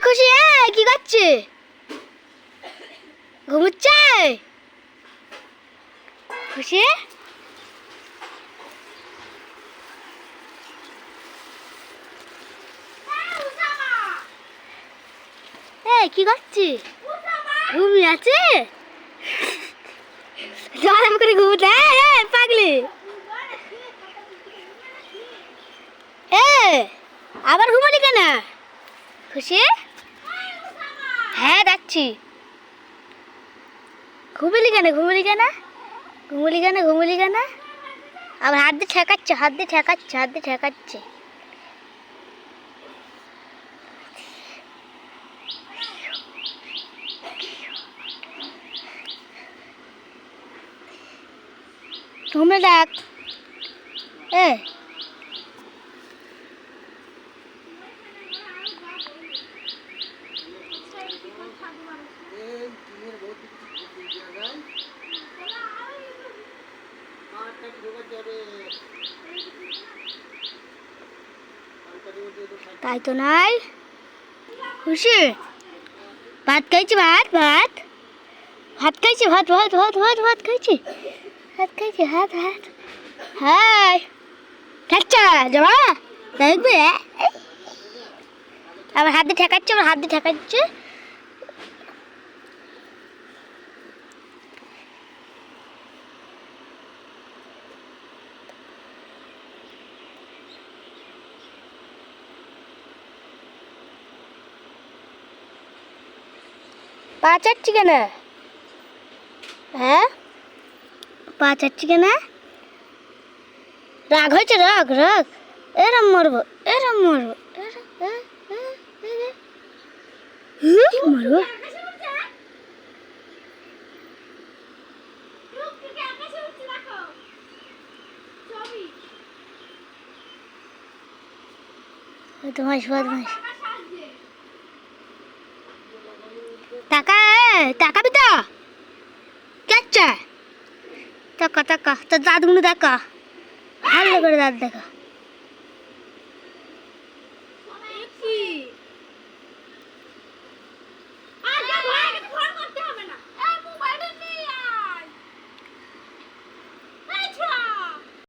খুশি কি করছে? ঘুমুচ্ছে খুশি? কি করছি? ঘুমিয়ে আছে আরাম করে ঘুমোতে পাগলি। আবার ঘুমালি কেন খুশি? হ্যাঁ যাচ্ছি। ঘুমিলি কেন ঘুমিলি কেন ঘুমলি কেন ঘুমলি কেন? আবার হাত দিয়ে ঠেকাচ্ছে হাত দিয়ে ঠেকাচ্ছে হাত দিয়ে ঠেকাচ্ছে। ঘুমে দেখ তাই তো নাই খুশি। ভাত খাইছি ভাত ভাত ভাত খাইছি ভাত ভাত ভাত ভাত ভাত খাইছি ভাত খাইছি ভাত ভাত। হ্যাঁ ঠেকছা যাবা দেখবে আবার হাত দিয়ে ঠেকাচ্ছে আবার হাত দিয়ে ঠেকাচ্ছে। পা চাচ্ছি কেন? হ্যাঁ পা চাচ্ছি কেন? রাগ হয়েছে রাগ রাগ এরম মরবো এরম মরবো মরবো। বদমাইশ বদমাইশ টাকা টাকাবি তো কেচ্ছা টাকা টাকা তোর দাঁতগুলো দেখা ভালো করে দাঁত দেখা।